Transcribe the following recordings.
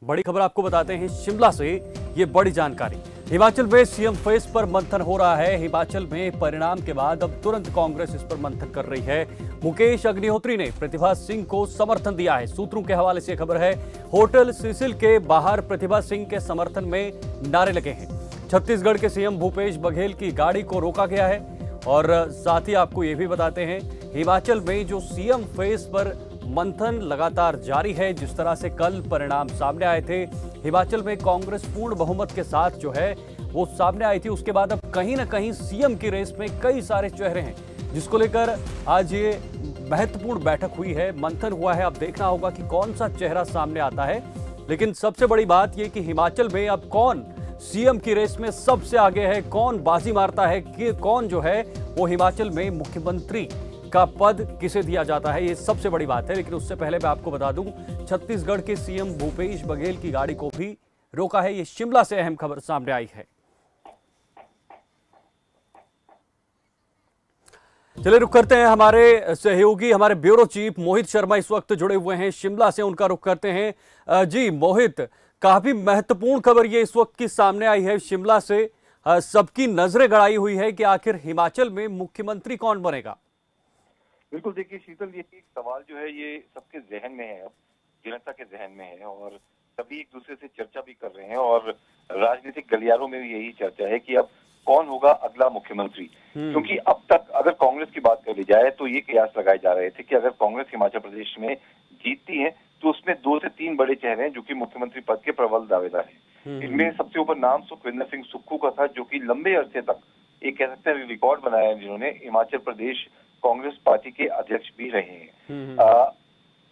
बड़ी खबर आपको बताते हैं शिमला से। ये बड़ी जानकारी, हिमाचल में सीएम फेस पर मंथन हो रहा है। हिमाचल में परिणाम के बाद अब तुरंत कांग्रेस इस पर मंथन कर रही है। मुकेश अग्निहोत्री ने प्रतिभा सिंह को समर्थन दिया है। सूत्रों के हवाले से खबर है, होटल सिसिल के बाहर प्रतिभा सिंह के समर्थन में नारे लगे हैं। छत्तीसगढ़ के सीएम भूपेश बघेल की गाड़ी को रोका गया है। और साथ ही आपको ये भी बताते हैं, हिमाचल में जो सीएम फेस पर मंथन लगातार जारी है। जिस तरह से कल परिणाम सामने आए थे, हिमाचल में कांग्रेस पूर्ण बहुमत के साथ जो है वो सामने आई थी, उसके बाद अब कहीं ना कहीं सीएम की रेस में कई सारे चेहरे हैं, जिसको लेकर आज ये महत्वपूर्ण बैठक हुई है, मंथन हुआ है। अब देखना होगा कि कौन सा चेहरा सामने आता है। लेकिन सबसे बड़ी बात यह कि हिमाचल में अब कौन सीएम की रेस में सबसे आगे है, कौन बाजी मारता है, कि कौन जो है वो हिमाचल में मुख्यमंत्री का पद किसे दिया जाता है, ये सबसे बड़ी बात है। लेकिन उससे पहले मैं आपको बता दूं, छत्तीसगढ़ के सीएम भूपेश बघेल की गाड़ी को भी रोका है। ये शिमला से अहम खबर सामने आई है। चलिए रुक करते हैं, हमारे सहयोगी, हमारे ब्यूरो चीफ मोहित शर्मा इस वक्त जुड़े हुए हैं शिमला से, उनका रुख करते हैं। जी मोहित, काफी महत्वपूर्ण खबर ये इस वक्त की सामने आई है शिमला से। सबकी नजरें गड़ाई हुई है कि आखिर हिमाचल में मुख्यमंत्री कौन बनेगा। बिल्कुल, देखिए शीतल, ये एक सवाल जो है ये सबके जहन में है, अब जनता के जहन में है और सभी एक दूसरे से चर्चा भी कर रहे हैं और राजनीतिक गलियारों में भी यही चर्चा है कि अब कौन होगा अगला मुख्यमंत्री। क्योंकि अब तक अगर कांग्रेस की बात कर ली जाए तो ये कयास लगाए जा रहे थे कि अगर कांग्रेस हिमाचल प्रदेश में जीतती है तो उसमें 2 से 3 बड़े चेहरे हैं जो कि मुख्यमंत्री पद के प्रबल दावेदार हैं। इनमें सबसे ऊपर नाम सुखविंदर सिंह सुक्खू का था, जो कि लंबे अरसे तक एक कह सकते हैं रिकॉर्ड बनाया है, जिन्होंने हिमाचल प्रदेश कांग्रेस पार्टी के अध्यक्ष भी रहे हैं।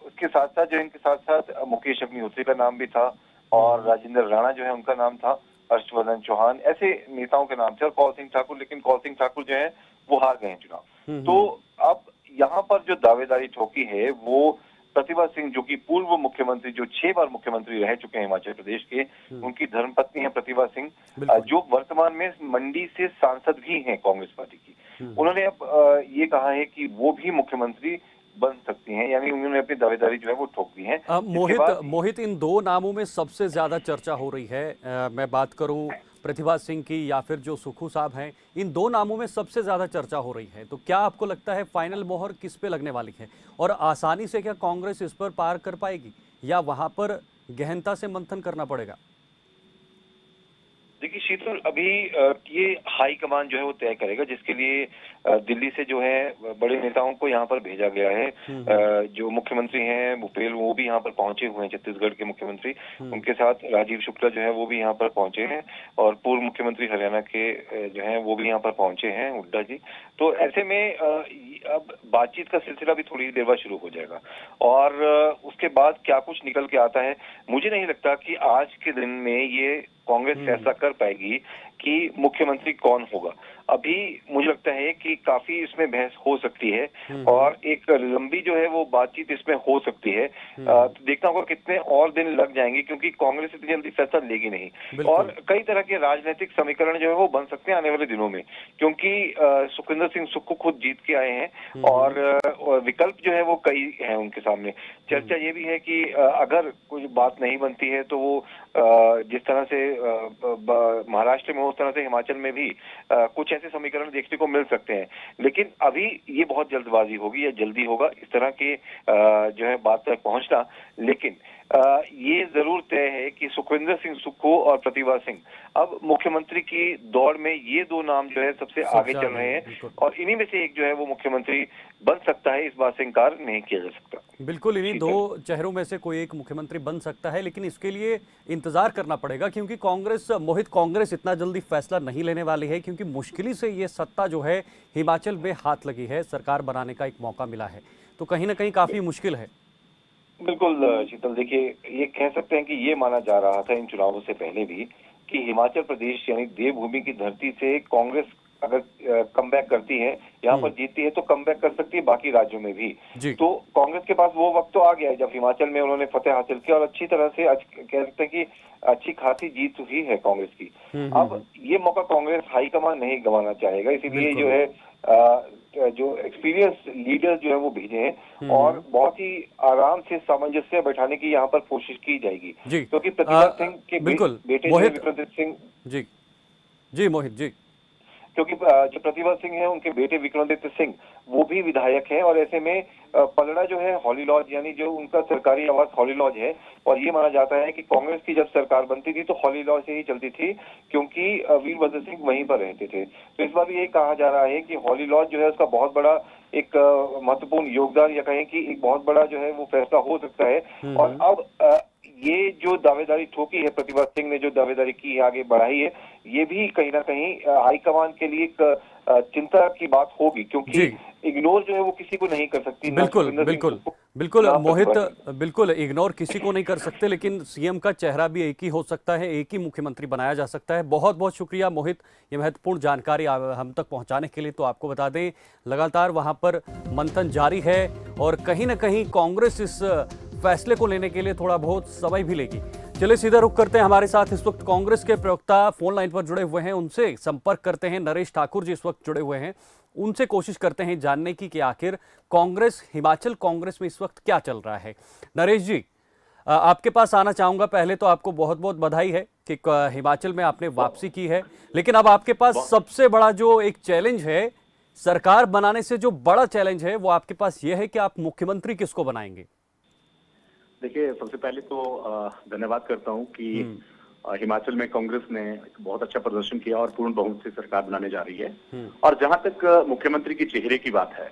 उसके साथ साथ जो इनके साथ साथ मुकेश अग्निहोत्री का नाम भी था और राजेंद्र राणा जो है उनका नाम था, हर्षवर्धन चौहान, ऐसे नेताओं के नाम थे, और कौल सिंह ठाकुर। लेकिन कौल सिंह ठाकुर जो है वो हार गए हैं चुनाव। तो अब यहाँ पर जो दावेदारी ठोकी है वो प्रतिभा सिंह, जो कि पूर्व मुख्यमंत्री, जो 6 बार मुख्यमंत्री रह चुके हैं हिमाचल प्रदेश के, उनकी धर्मपत्नी है प्रतिभा सिंह, जो वर्तमान में मंडी से सांसद भी हैं कांग्रेस पार्टी की। उन्होंने अब ये कहा है कि वो भी मुख्यमंत्री बन सकती हैं, यानी उन्होंने अपनी दावेदारी जो है वो ठोक दी है। मोहित, इन 2 नामों में सबसे ज्यादा चर्चा हो रही है। मैं बात करूं प्रतिभा सिंह की या फिर जो सुक्खू साहब हैं, इन 2 नामों में सबसे ज्यादा चर्चा हो रही है। तो क्या आपको लगता है फाइनल मोहर किस पे लगने वाली है, और आसानी से क्या कांग्रेस इस पर पार कर पाएगी या वहां पर गहनता से मंथन करना पड़ेगा? देखिए शीतल, अभी ये हाईकमान जो है वो तय करेगा, जिसके लिए दिल्ली से जो है बड़े नेताओं को यहाँ पर भेजा गया है। जो मुख्यमंत्री हैं भूपेल, वो भी यहाँ पर पहुंचे हुए हैं, छत्तीसगढ़ के मुख्यमंत्री। उनके साथ राजीव शुक्ला जो है वो भी यहाँ पर पहुंचे हैं और पूर्व मुख्यमंत्री हरियाणा के जो है वो भी यहाँ पर पहुंचे हैं, हुड्डा जी। तो ऐसे में अब बातचीत का सिलसिला भी थोड़ी देर बाद शुरू हो जाएगा और उसके बाद क्या कुछ निकल के आता है, मुझे नहीं लगता कि आज के दिन में ये कांग्रेस फैसला कर पाएगी कि मुख्यमंत्री कौन होगा। अभी मुझे लगता है कि काफी इसमें बहस हो सकती है और एक लंबी जो है वो बातचीत इसमें हो सकती है। तो देखना होगा कितने और दिन लग जाएंगे, क्योंकि कांग्रेस इतनी जल्दी फैसला लेगी नहीं और कई तरह के राजनीतिक समीकरण जो है वो बन सकते हैं आने वाले दिनों में, क्योंकि सुखविंदर सिंह सुक्खू खुद जीत के आए हैं और विकल्प जो है वो कई हैं उनके सामने। चर्चा ये भी है कि अगर कुछ बात नहीं बनती है तो वो जिस तरह से महाराष्ट्र में, उस तरह से हिमाचल में भी कुछ ऐसे समीकरण देखने को मिल सकते हैं। लेकिन अभी ये बहुत जल्दबाजी होगी या जल्दी होगा इस तरह के जो है बात तक पहुंचना। लेकिन ये जरूर तय है कि सुखविंदर सिंह सुक्खू और प्रतिभा सिंह अब मुख्यमंत्री की दौड़ में ये 2 नाम जो है सबसे आगे चल रहे हैं और इन्हीं में से एक जो है वो मुख्यमंत्री बन सकता है, इस बात से इनकार नहीं किया जा सकता। बिल्कुल, इन्हीं 2 चेहरों में से कोई एक मुख्यमंत्री बन सकता है, लेकिन इसके लिए इंतजार करना पड़ेगा, क्योंकि कांग्रेस इतना जल्दी फैसला नहीं लेने वाली है, क्योंकि मुश्किल से ये सत्ता जो है हिमाचल में हाथ लगी है, सरकार बनाने का एक मौका मिला है, तो कहीं ना कहीं काफी मुश्किल है। बिल्कुल शीतल, देखिए ये कह सकते हैं कि ये माना जा रहा था इन चुनावों से पहले भी कि हिमाचल प्रदेश यानी देवभूमि की धरती से कांग्रेस अगर कमबैक करती है, यहाँ पर जीतती है, तो कमबैक कर सकती है बाकी राज्यों में भी। तो कांग्रेस के पास वो वक्त तो आ गया है जब हिमाचल में उन्होंने फतेह हासिल किया और अच्छी तरह से कह सकते हैं कि अच्छी खासी जीत हुई है कांग्रेस की। अब ये मौका कांग्रेस हाईकमान नहीं गंवाना चाहेगा, इसीलिए जो है जो एक्सपीरियंस लीडर्स जो है वो भेजे हैं और बहुत ही आराम से सामंजस्य बैठाने की यहाँ पर कोशिश की जाएगी, क्योंकि प्रतिभा सिंह के बेटे जो विक्रमादित्य सिंह जी मोहित जी, क्योंकि जो प्रतिभा सिंह है उनके बेटे विक्रमादित्य सिंह वो भी विधायक हैं, और ऐसे में पलड़ा जो है हॉली लॉज यानी जो उनका सरकारी आवास हॉली लॉज है, और ये माना जाता है कि कांग्रेस की जब सरकार बनती थी तो हॉली लॉज से ही चलती थी, क्योंकि वीरभद्र सिंह वहीं पर रहते थे। तो इस बार यही कहा जा रहा है कि हॉली लॉज जो है उसका बहुत बड़ा एक महत्वपूर्ण योगदान या कहें कि एक बहुत बड़ा जो है वो फैसला हो सकता है। और अब ये जो दावेदारी ठोकी है, प्रतिभा सिंह ने जो दावेदारी की है, आगे बढ़ाई है, ये भी कहीं ना कहीं हाईकमान के लिए एक चिंता की बात होगी, क्योंकि इग्नोर जो है वो किसी को नहीं कर सकती। बिल्कुल मोहित, बिल्कुल इग्नोर किसी को नहीं कर सकते, लेकिन सीएम का चेहरा भी एक ही हो सकता है, एक ही मुख्यमंत्री बनाया जा सकता है। बहुत बहुत शुक्रिया मोहित, ये महत्वपूर्ण जानकारी हम तक पहुंचाने के लिए। तो आपको बता दें लगातार वहां पर मंथन जारी है और कहीं ना कहीं कांग्रेस इस फैसले को लेने के लिए थोड़ा बहुत समय भी लेगी। चलिए सीधा रुख करते हैं, हमारे साथ इस वक्त कांग्रेस के प्रवक्ता फोन लाइन पर जुड़े हुए हैं, उनसे संपर्क करते हैं। नरेश ठाकुर जी इस वक्त जुड़े हुए हैं, उनसे कोशिश करते हैं जानने की कि आखिर कांग्रेस, हिमाचल कांग्रेस में इस वक्त क्या चल रहा है। नरेश जी, आपके पास आना चाहूंगा। पहले तो आपको बहुत बहुत बधाई है कि हिमाचल में आपने वापसी की है, लेकिन अब आपके पास सबसे बड़ा जो एक चैलेंज है, सरकार बनाने से जो बड़ा चैलेंज है वो आपके पास यह है कि आप मुख्यमंत्री किसको बनाएंगे। देखिए, सबसे पहले तो धन्यवाद करता हूं कि हिमाचल में कांग्रेस ने बहुत अच्छा प्रदर्शन किया और पूर्ण बहुमत से सरकार बनाने जा रही है। और जहां तक मुख्यमंत्री के चेहरे की बात है,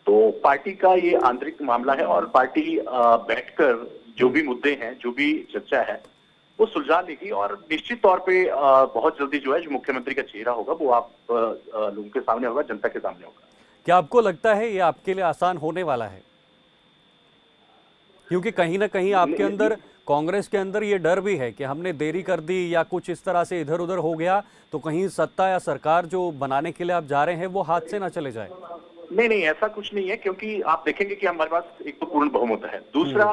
तो पार्टी का ये आंतरिक मामला है और पार्टी बैठकर जो भी मुद्दे हैं, जो भी चर्चा है, वो सुलझा लेगी और निश्चित तौर पे बहुत जल्दी जो है जो मुख्यमंत्री का चेहरा होगा वो आप लोगों के सामने होगा, जनता के सामने होगा। क्या आपको लगता है ये आपके लिए आसान होने वाला है? क्योंकि कहीं ना कहीं आपके अंदर, कांग्रेस के अंदर ये डर भी है कि हमने देरी कर दी या कुछ इस तरह से इधर उधर हो गया तो कहीं सत्ता या सरकार जो बनाने के लिए आप जा रहे हैं वो हाथ से ना चले जाए। नहीं, ऐसा कुछ नहीं है, क्योंकि आप देखेंगे कि हमारे पास एक तो पूर्ण बहुमत है, दूसरा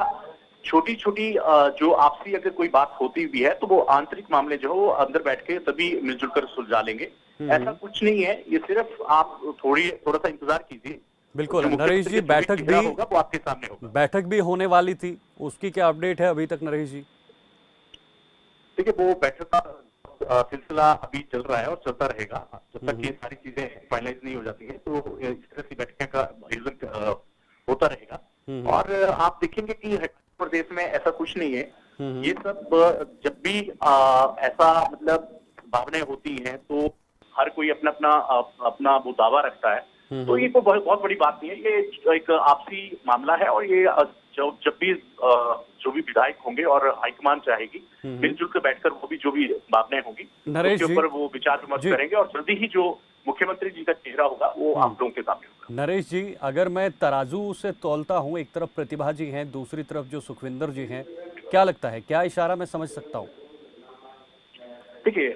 छोटी छोटी जो आपसी अगर कोई बात होती भी है तो वो आंतरिक मामले जो है वो अंदर बैठ के सभी मिलजुल कर सुलझा लेंगे। ऐसा कुछ नहीं है, ये सिर्फ आप थोड़ा सा इंतजार कीजिए। बिल्कुल नरेश जी, बैठक भी होगा वो आपके सामने होगा। बैठक भी होने वाली थी, उसकी क्या अपडेट है अभी तक नरेश जी? देखिए, वो बैठक का सिलसिला अभी चल रहा है और चलता रहेगा जब तक ये सारी चीजें फाइनलाइज नहीं हो जाती है। तो इस तरह की बैठकें का आयोजन होता रहेगा। और आप देखेंगे कि प्रदेश में ऐसा कुछ नहीं है, ये सब जब भी ऐसा मतलब भावनाएं होती हैं तो हर कोई अपना वो दावा रखता है। तो ये कोई बहुत बड़ी बात नहीं है, ये एक आपसी मामला है और ये जब भी जो भी विधायक होंगे और हाईकमान चाहेगी मिलजुल कर बैठकर वो भी जो भी भावनाएं होंगी उसके ऊपर वो विचार विमर्श करेंगे और जल्दी ही जो मुख्यमंत्री जी का चेहरा होगा वो आप लोगों के सामने होगा। नरेश जी, अगर मैं तराजू से तौलता हूँ, एक तरफ प्रतिभा जी हैं, दूसरी तरफ जो सुखविंदर जी हैं, क्या लगता है, क्या इशारा मैं समझ सकता हूँ? देखिए,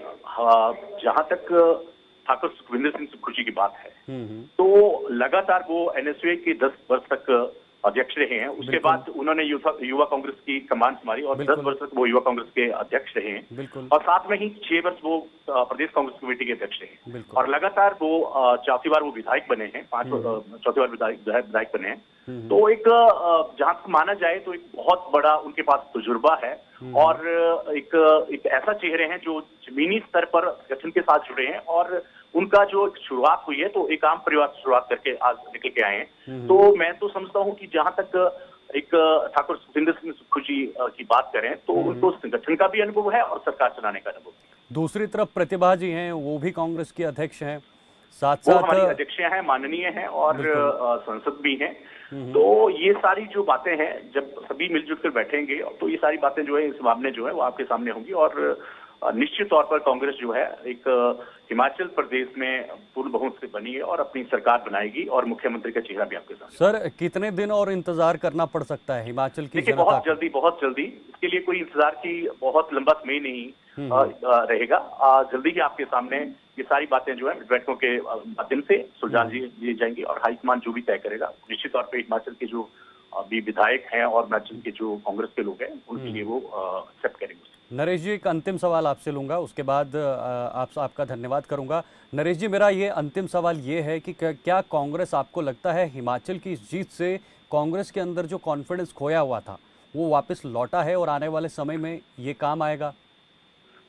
जहां तक ठाकुर सुखविंदर सिंह सुक्खू की बात है तो लगातार वो एनएसयूआई के 10 वर्ष तक अध्यक्ष रहे हैं। उसके बाद उन्होंने युवा कांग्रेस की कमान संभाली और 10 वर्ष तक वो युवा कांग्रेस के अध्यक्ष रहे हैं और साथ में ही 6 वर्ष वो प्रदेश कांग्रेस कमेटी के अध्यक्ष रहे हैं और लगातार वो चौथी बार वो विधायक बने हैं, चौथी बार विधायक बने हैं। तो एक जहां तक माना जाए तो एक बहुत बड़ा उनके पास तजुर्बा है और एक ऐसा चेहरे हैं जो जमीनी स्तर पर गठन के साथ जुड़े हैं और उनका जो शुरुआत हुई है तो एक आम परिवार से शुरुआत करके आज निकल के आए हैं। तो मैं तो समझता हूं कि जहां तक एक ठाकुर सुखविंदर सिंह सुक्खू जी की बात करें तो उनको संगठन का भी अनुभव है और सरकार चलाने का अनुभव है। दूसरी तरफ प्रतिभा जी हैं, वो भी कांग्रेस के अध्यक्ष हैं, साथ हमारी अध्यक्ष हैं, माननीय हैं और संसद भी हैं। तो ये सारी जो बातें हैं जब सभी मिलजुल कर बैठेंगे तो ये सारी बातें जो है, इस मामले जो है वो आपके सामने होंगी और निश्चित तौर पर कांग्रेस जो है एक हिमाचल प्रदेश में पूर्ण बहुमत से बनी है और अपनी सरकार बनाएगी और मुख्यमंत्री का चेहरा भी आपके सामने। सर, कितने दिन और इंतजार करना पड़ सकता है हिमाचल की जनता? बहुत जल्दी इसके लिए कोई इंतजार की बहुत लंबा समय नहीं रहेगा। जल्दी ही आपके सामने ये सारी बातें जो है बैठकों के माध्यम से सुलझा दी जाएंगी और हाईकमान जो भी तय करेगा निश्चित तौर पर हिमाचल के जो अभी विधायक हैं और हिमाचल के जो कांग्रेस के लोग हैं उनके लिए वो एक्सेप्ट करेंगे। नरेश जी, एक अंतिम सवाल आपसे लूंगा, उसके बाद आपका धन्यवाद करूंगा। नरेश जी, मेरा ये अंतिम सवाल ये है कि क्या कांग्रेस, आपको लगता है हिमाचल की इस जीत से कांग्रेस के अंदर जो कॉन्फिडेंस खोया हुआ था वो वापस लौटा है और आने वाले समय में ये काम आएगा?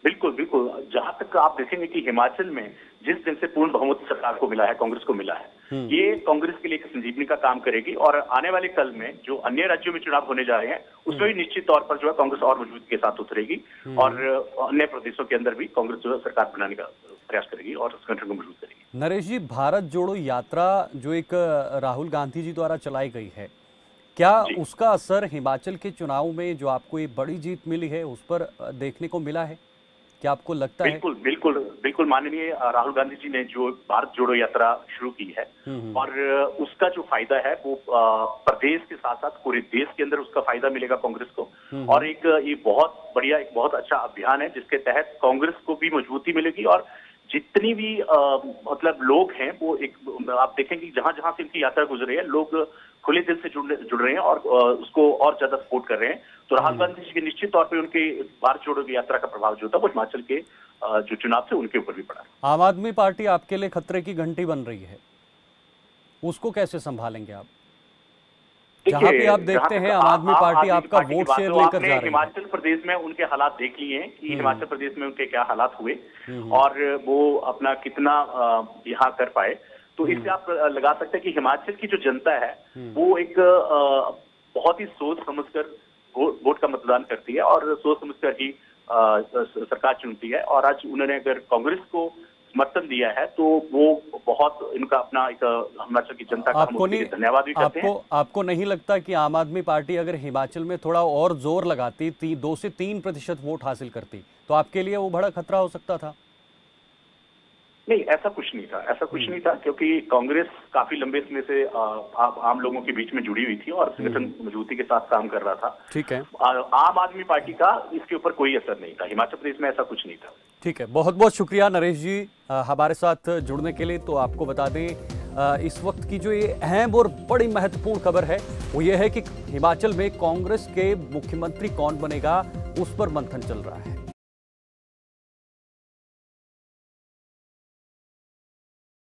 बिल्कुल बिल्कुल, जहां तक आप देखेंगे कि हिमाचल में जिस दिन से पूर्ण बहुमत सरकार को मिला है, कांग्रेस को मिला है, ये कांग्रेस के लिए एक संजीवनी का काम करेगी और आने वाले कल में जो अन्य राज्यों में चुनाव होने जा रहे हैं उसमें भी निश्चित तौर पर जो है कांग्रेस और मजबूती के साथ उतरेगी और अन्य प्रदेशों के अंदर भी कांग्रेस जो है सरकार बनाने का प्रयास करेगी और संगठन को मजबूत करेगी। नरेश जी, भारत जोड़ो यात्रा जो एक राहुल गांधी जी द्वारा चलाई गई है, क्या उसका असर हिमाचल के चुनाव में जो आपको ये बड़ी जीत मिली है उस पर देखने को मिला है? क्या आपको लगता है? बिल्कुल बिल्कुल बिल्कुल, माननीय राहुल गांधी जी ने जो भारत जोड़ो यात्रा शुरू की है और उसका जो फायदा है वो प्रदेश के साथ साथ पूरे देश के अंदर उसका फायदा मिलेगा कांग्रेस को। और एक ये बहुत बढ़िया, एक बहुत अच्छा अभियान है जिसके तहत कांग्रेस को भी मजबूती मिलेगी और जितनी भी मतलब लोग हैं वो एक, आप देखेंगे जहां जहां से इनकी यात्रा गुजर रही है लोग खुले दिल से जुड़ रहे हैं और उसको और ज्यादा सपोर्ट कर रहे हैं। तो राहुल गांधी जी के निश्चित तौर पे उनके भारत जोड़ो की यात्रा का प्रभाव जो था वो हिमाचल के जो चुनाव थे उनके ऊपर भी पड़ा। आम आदमी पार्टी आपके लिए खतरे की घंटी बन रही है, उसको कैसे संभालेंगे आप? जहां पे आप देखते हैं आम आदमी पार्टी आपका वोट शेयर लेकर जा रही है। हिमाचल प्रदेश में उनके हालात देख लिए हैं कि हिमाचल प्रदेश में उनके क्या हालात हुए और वो अपना कितना यहाँ कर पाए। तो इससे आप लगा सकते हैं कि हिमाचल की जो जनता है वो एक बहुत ही सोच समझकर वोट का मतदान करती है और सोच समझकर ही सरकार चुनती है। और आज उन्होंने अगर कांग्रेस को समर्थन दिया है तो वो बहुत इनका अपना एक हिमाचल की जनता का धन्यवाद भी करते हैं। आपको नहीं लगता कि आम आदमी पार्टी अगर हिमाचल में थोड़ा और जोर लगाती, 2 से 3% वोट हासिल करती, तो आपके लिए वो बड़ा खतरा हो सकता था? नहीं, ऐसा कुछ नहीं था, ऐसा कुछ नहीं था, क्योंकि कांग्रेस काफी लंबे समय से आम लोगों के बीच में जुड़ी हुई थी और संगठन मजबूती के साथ काम कर रहा था। ठीक है, आम आदमी पार्टी का इसके ऊपर कोई असर नहीं था, हिमाचल प्रदेश में ऐसा कुछ नहीं था। ठीक है, बहुत बहुत शुक्रिया नरेश जी हमारे साथ जुड़ने के लिए। तो आपको बता दें इस वक्त की जो ये अहम और बड़ी महत्वपूर्ण खबर है वो ये है कि हिमाचल में कांग्रेस के मुख्यमंत्री कौन बनेगा उस पर मंथन चल रहा है।